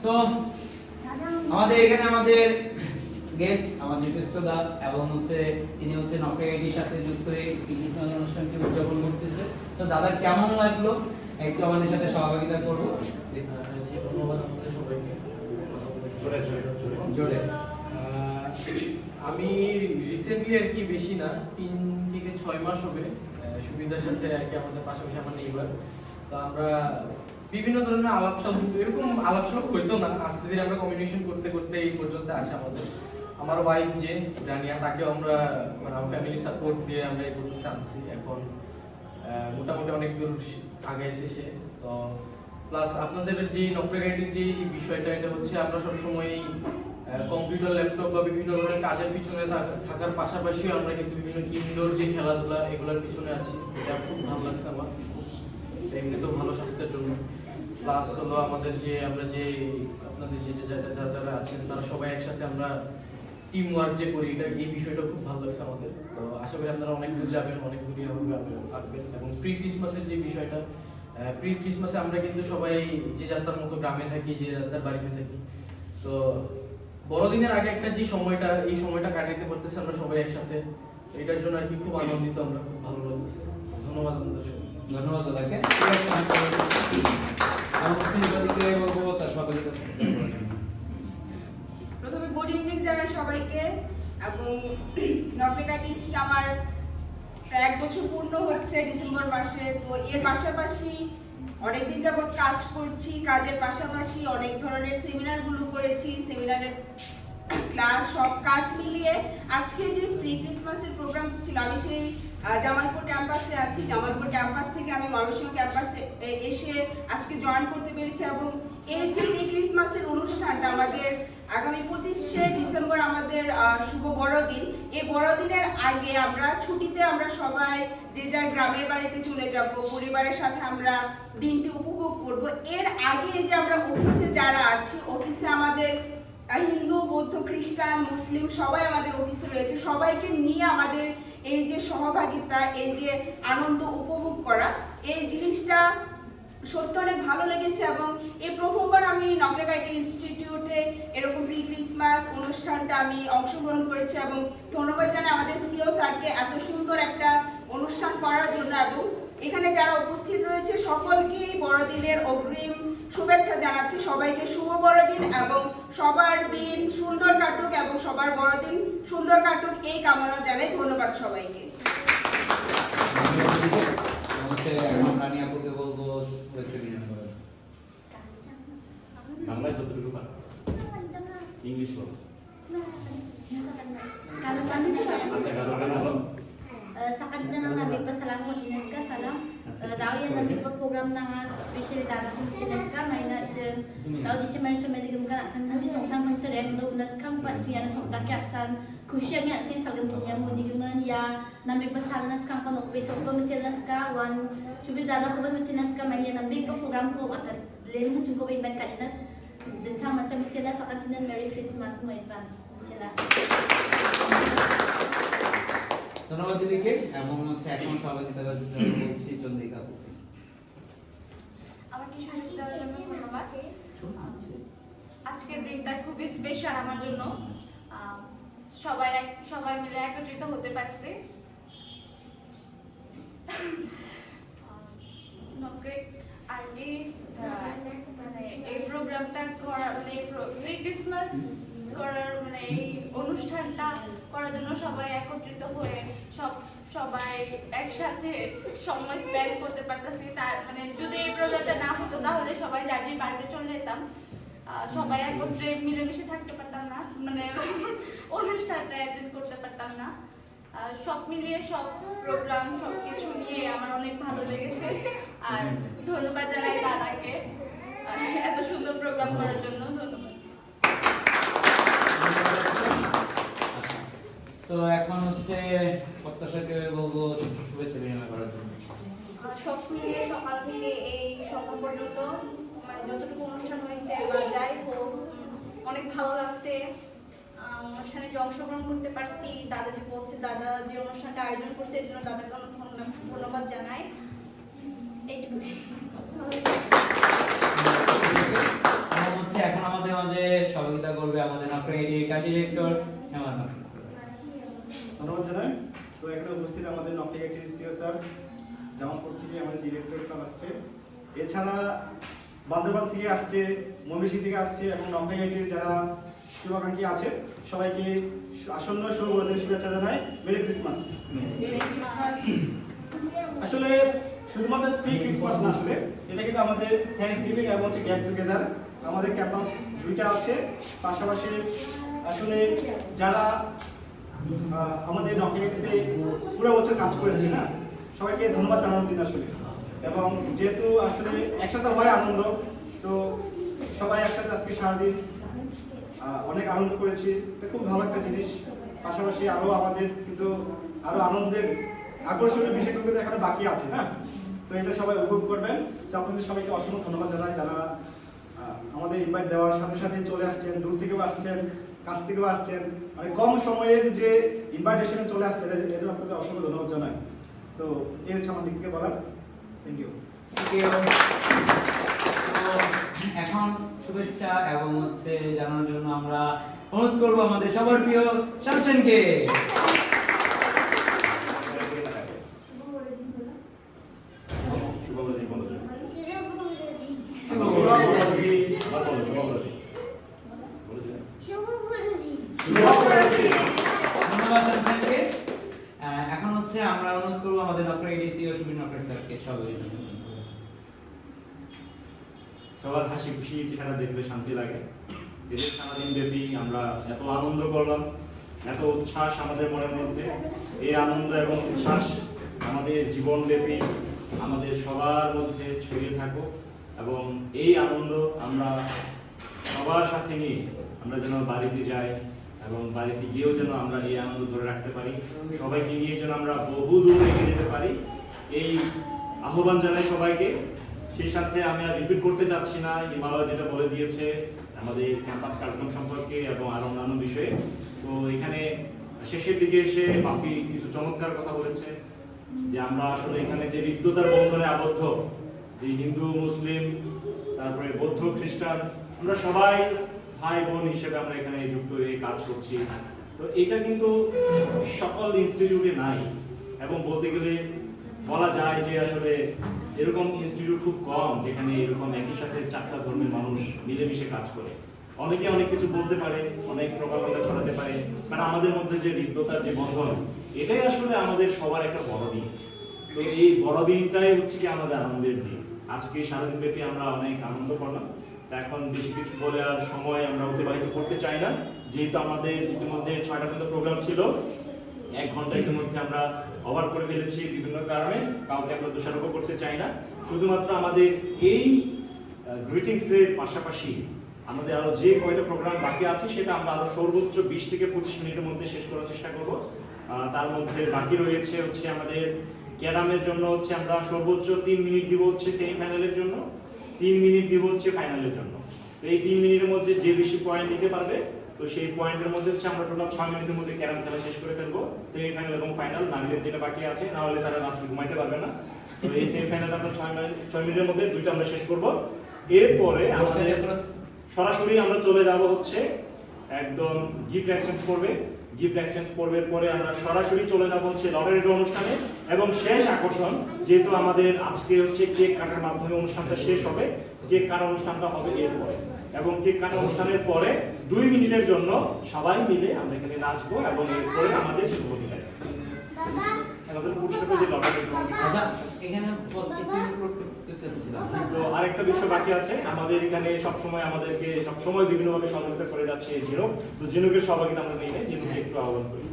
তো আমাদের এখানে আমাদের গেস্ট আমাদের শ্রেষ্ঠদা এবং তিনি নকরিয়াটির সাথে যুক্ত হয়ে ক্রিসমাস অনুষ্ঠানটি উদযাপন করতেছে। তো দাদা কেমন লাগলো একটু আমাদের সাথে সহযোগিতা করবো। ধন্যবাদ আপনাদের সবাইকে। জোরে আমি রিসেন্টলি আর কি বেশি না 3 থেকে 6 মাস হবে সুবিধার সাথে আর কি আমাদের পাশাপাশি আমার নেইবার। তো আমরা বিভিন্ন ধরনের এরকম আলাপসাল হইতো না, আস্তে ধীরে আমরা কমিউনিকেশন করতে করতে এই পর্যন্ত আসে আমাদের। আমার ওয়াইফ যে রানিয়া, তাকেও আমরা মানে আমার ফ্যামিলি সাপোর্ট দিয়ে আমরা এই পর্যন্ত আনছি। এখন মোটামুটি অনেক দূর আগাইছে সে। তো প্লাস আপনাদের যে নকরিয়াটির যে বিষয়টা, এটা হচ্ছে আমরা সবসময় কম্পিউটার ল্যাপটপ বা বিভিন্ন ধরনের কাজের পিছনে থাকার পাশাপাশি আমরা কিন্তু বিভিন্ন ইনডোর যে খেলাধুলা এগুলোর পিছনে আছি। এটা খুব ভালো লাগছে আমার, এমনিতেও ভালো স্বাস্থ্যের জন্য। প্লাস হলো আমাদের যে আমরা যে আপনাদের যে যারা আছেন তারা সবাই একসাথে আমরা টিম ওয়ার্ক যে করি, এটা এই বিষয়টা খুব ভালো লাগছে আমাদের। তো আশা করি আপনারা অনেক দূর যাবেন, অনেক দূরে আসবেন। এবং প্রি ক্রিসমাসের যে বিষয়টা, প্রি ক্রিসমাসে আমরা কিন্তু সবাই যে যাত্রার মতো গ্রামে থাকি, যে যাত্রার বাড়িতে থাকি। তো বড়দিনের আগে একটা যে সময়টা, এই সময়টা কাটাইতে পারতেছি আমরা সবাই একসাথে, এটার জন্য আর কি খুব আনন্দিত আমরা, খুব ভালো লাগতেছে। ধন্যবাদ আপনাদের সবাই। ধন্যবাদ দাদাকে। প্রথমে গুড ইভিনিং জানাই সবাইকে। এবং নকরিয়াটিস্ট আমার প্রায় 1 বছর পূর্ণ হচ্ছে ডিসেম্বর মাসে। তো এর পাশাপাশি অনেকদিন যাবৎ কাজ করছি, কাজের পাশাপাশি অনেক ধরনের সেমিনারগুলো করেছি, সেমিনারের ক্লাস সব কাজ মিলিয়ে আজকে যে প্রি ক্রিসমাসের প্রোগ্রাম ছিল, আমি সেই জামালপুর ক্যাম্পাসে আছি। জামালপুর ক্যাম্পাস থেকে আমি ময়মনসিংহ ক্যাম্পাসে এসে আজকে জয়েন করতে পেরেছি। এবং এই যে প্রি ক্রিসমাসের অনুষ্ঠানটা আমাদের আগামী 25শে ডিসেম্বর আমাদের শুভ বড়দিন। এই বড়দিনের আগে আমরা ছুটিতে আমরা সবাই যে যার গ্রামের বাড়িতে চলে যাব, পরিবারের সাথে আমরা দিনটি উপভোগ করব। এর আগে যে আমরা অফিসে যারা আছি, অফিসে আমাদের হিন্দু, বৌদ্ধ, খ্রিস্টান, মুসলিম সবাই আমাদের অফিসে রয়েছে। সবাইকে নিয়ে আমাদের এই যে সহভাগিতা, এই যে আনন্দ উপভোগ করা, এই জিনিসটা সত্যি অনেক ভালো লেগেছে। এবং এই প্রথমবার আমি নকরিয়াটি ইনস্টিটিউটে এরকম প্রি ক্রিসমাস অনুষ্ঠানটা আমি অংশগ্রহণ করেছি। এবং ধন্যবাদ জানাই আমাদের সিও স্যারকে এত সুন্দর একটা অনুষ্ঠান করার জন্য। এবং এখানে যারা উপস্থিত রয়েছে সকলকে বড়দিনের অগ্রিম শুভেচ্ছা জানাচ্ছি। সবাইকে শুভ বড়দিন এবং সবার দিন সুন্দর কাটুক এবং সবার বড়দিন সুন্দর কাটুক এই কামনা জানাই। ধন্যবাদ সবাইকে। এখন রানী আপুকে বলবো শুভেচ্ছা বিনিময় করার। বাংলায় যতটুকু পারে, ইংলিশ বলো। আচ্ছা, কারণ sa kanila nang nagpasalamat Ineska salam daw yan namin program na special data kung Ineska may na siya daw di siya meron siya medigam ka tan hindi songtang man siya rin daw naskang pa siya na thok takyasan kusya nga siya sa gantung niya mo digman ya na may pasal naskang pa nok beso pa mit Ineska one subil data ko ba mit Ineska may na big program ko at lem mo ko ba ka Ines dintang man siya mit Ineska sa kanila Merry Christmas mo advance sila. ধন্যবাদ দিদিকে। এবং এখন সহযোগিতা বলছি চন্দ্রিকা আপুকে। আমাকে সুযোগ দেওয়ার জন্য ধন্যবাদ। আজকের দিনটা খুবই স্পেশাল আমার জন্য। সবাই মিলে একত্রিত হতে পারছি। আগে মানে এই প্রোগ্রামটা করার মানে প্রি ক্রিসমাস করার মানে এই অনুষ্ঠানটা করার জন্য সবাই একত্রিত হয়ে সবাই একসাথে সময় স্পেন্ড করতে পারতেছি। তার মানে যদি এই প্রোগ্রামটা না হতো তাহলে সবাই যার যার বাড়িতে চলে যেতাম, সবাই একত্রে মিলেমিশে থাকতে পারতাম না, মানে অনুষ্ঠানটা অ্যাটেন্ড করতে পারতাম না। সব মিলিয়ে সব প্রোগ্রাম সবকিছু নিয়ে আমার অনেক ভালো লেগেছে। আর ধন্যবাদ জানাই দাদাকে এত সুন্দর প্রোগ্রাম করার জন্য। ধন্যবাদ। তো এখন প্রত্যাশাকে বলবো শুভেচ্ছা বিনিময় করার জন্য। সব মিলিয়ে সকাল থেকে এই সকাল পর্যন্ত মানে যতটুকু অনুষ্ঠান হয়েছে বা যাই হোক অনেক ভালো লাগছে। অনুষ্ঠানে যে অংশগ্রহণ করতে পারছি, দাদা যে বলছে, দাদা যে অনুষ্ঠানটা আয়োজন করছে এর জন্য দাদাকে অনেক ধন্যবাদ জানাই। এইটুকু। এখন আমাদের মাঝে সহযোগিতা করবে আমাদের নকরেডি ডিরেক্টর হেমান। ধন্যবাদ জানাই। তো এখানে উপস্থিত আমাদের নকরেডির সিও স্যার, জামালপুর থেকে আমাদের ডিরেক্টর স্যার আসছে, এছাড়া বান্দরবান থেকে আসছে, ময়মনসিংহ থেকে আসছে এবং নকরেডির যারা শুভাকাঙ্ক্ষী আছে সবাইকে আসন্ন শুভ বড়দিনের শুভেচ্ছা জানাই। Merry Christmas. আসলে শুধুমাত্র প্রি ক্রিসমাস না, আসলে এটা কিন্তু আমাদের থ্যাঙ্কস গিভিং এবং হচ্ছে গেট টুগেদার। আমাদের ক্যাম্পাস দুইটা আছে, পাশাপাশি আসলে যারা আমাদের নকরেডিতে পুরো বছর কাজ করেছে না, সবাইকে ধন্যবাদ জানানোর দিন আসলে। এবং যেহেতু আসলে একসাথে হয় আনন্দ, তো সবাই একসাথে আজকে সারাদিন অনেক আনন্দ করেছি, এটা খুব ভালো একটা জিনিস। পাশাপাশি আরও আমাদের কিন্তু আরও আনন্দের আকর্ষণীয় বিষয়গুলো কিন্তু এখানে বাকি আছে, হ্যাঁ। তো এটা সবাই উপভোগ করবেন। তো আপনাদের সবাইকে অসংখ্য ধন্যবাদ জানাই যারা আমাদের ইনভাইট দেওয়ার সাথে সাথে চলে আসছেন, দূর থেকেও আসছেন, কাছ থেকেও আসছেন, মানে কম সময়ের যে ইনভাইটেশনে চলে আসছেন, এর জন্য আপনাদের অসংখ্য ধন্যবাদ জানাই। তো এই হচ্ছে আমার দিক থেকে বলার। Thank you. এখন শুভেচ্ছা এবং হচ্ছে জানানোর জন্য আমরা অনুরোধ করবো আমাদের সবার প্রিয় শামসেনকে। ধন্যবাদ শামসেনকে। এখন হচ্ছে আমরা অনুরোধ করবো আমাদের নকরেডি সিও সুবীর নকর স্যারকে সবাই। সবার হাসি খুশি চেহারা দেখলে শান্তি লাগে। এদের সারাদিন ব্যাপী আমরা এত আনন্দ করলাম, এত উচ্ছ্বাস আমাদের মনের মধ্যে। এই আনন্দ এবং উচ্ছ্বাস আমাদের জীবনব্যাপী আমাদের সবার মধ্যে ছড়িয়ে থাকুক এবং এই আনন্দ আমরা সবার সাথে নিয়ে আমরা যেন বাড়িতে যাই এবং বাড়িতে গিয়েও যেন আমরা এই আনন্দ ধরে রাখতে পারি, সবাইকে নিয়ে যেন আমরা বহু দূর এগিয়ে যেতে পারি, এই আহ্বান জানাই সবাইকে। সেই সাথে আমি আর রিপিট করতে চাচ্ছি না, হিমালয় যেটা বলে দিয়েছে আমাদের ক্যাম্পাস কার্যক্রম সম্পর্কে এবং আরো অন্যান্য বিষয়ে। তো এখানে শেষের দিকে এসে বাপি কিছু চমৎকার কথা বলেছে যে আমরা আসলে এখানে যে হৃদ্যতার বন্ধনে আবদ্ধ, যে হিন্দু মুসলিম তারপরে বৌদ্ধ খ্রিস্টান আমরা সবাই ভাই বোন হিসেবে আমরা এখানে যুক্ত হয়ে কাজ করছি। তো এটা কিন্তু সকল ইনস্টিটিউটে নাই এবং বলতে গেলে বলা যায় যে আসলে এরকম ইনস্টিটিউট খুব কম যেখানে এরকম একই সাথে চারটা ধর্মের মানুষ মিলেমিশে কাজ করে। অনেকে অনেক কিছু বলতে পারে, অনেক প্রকারভেদ ছড়াতে পারে, কারণ আমাদের মধ্যে যে হৃদ্যতার যে বন্ধন, এটাই আসলে আমাদের সবার একটা বড়দিন। তো এই বড়দিনটাই হচ্ছে কি আমাদের আনন্দের দিন। আজকে সারাদিন ব্যাপী আমরা অনেক আনন্দ করলাম। তা এখন বেশি কিছু বলে আর সময় আমরা অতিবাহিত করতে চাই না, যেহেতু আমাদের ইতিমধ্যে 6টা পর্যন্ত প্রোগ্রাম ছিল। 1 ঘন্টা ইতিমধ্যে আমরা ওভার করে ফেলেছি বিভিন্ন কারণে, কাউকে আমরা দোষারোপ করতে চাই না। শুধুমাত্র আমাদের এই গ্রিটিংসের পাশাপাশি আমাদের আরো যে কয়টা প্রোগ্রাম বাকি আছে সেটা আমরা আরো সর্বোচ্চ 20 থেকে 25 মিনিটের মধ্যে শেষ করার চেষ্টা করব। তার মধ্যে বাকি রয়েছে হচ্ছে আমাদের ক্যাডামের জন্য হচ্ছে আমরা সর্বোচ্চ 3 মিনিট দিব হচ্ছে সেমিফাইনালের জন্য, 3 মিনিট দিব হচ্ছে ফাইনালের জন্য। তো এই 3 মিনিটের মধ্যে যে বেশি পয়েন্ট নিতে পারবে, তো সেই পয়েন্টের মধ্যে হচ্ছে আমরা টোটাল 6 মিনিটের মধ্যে ক্যারাম খেলা শেষ করে ফেলবো, সেমিফাইনাল এবং ফাইনাল। নারীদের যেটা বাকি আছে, না হলে তারা রাত্রে ঘুমাইতে পারবে না। তো এই সেমিফাইনাল আমরা 6 মিনিটের মধ্যে দুইটা আমরা শেষ করব। এরপরে সরাসরি আমরা চলে যাব হচ্ছে একদম গিফট এক্সচেঞ্জ করবে। গিফট এক্সচেঞ্জ পর্বের পরে আমরা সরাসরি চলে যাব হচ্ছে লটারি ড্র অনুষ্ঠানে এবং শেষ আকর্ষণ, যেহেতু আমাদের আজকে হচ্ছে কেক কাটার মাধ্যমে অনুষ্ঠানটা শেষ হবে, কেক কাটা অনুষ্ঠানটা হবে এরপরে। এবং কেক কাটা অনুষ্ঠানের পরে 2 মিনিটের জন্য সবাই মিলে আমরা এখানে নাচবো এবং এরপরে আমাদের শুভ বিদায়। আমাদের পুরস্কার যে লটারি ড্র আচ্ছা, এখানে করতে চাচ্ছিলাম। তো আরেকটা বিষয় বাকি আছে, আমাদের এখানে সবসময় আমাদেরকে সবসময় বিভিন্নভাবে সহযোগিতা করে যাচ্ছে জিনুক। তো জিনুকের সহযোগিতা আমরা নেই, জিনুকে একটু আহ্বান করি।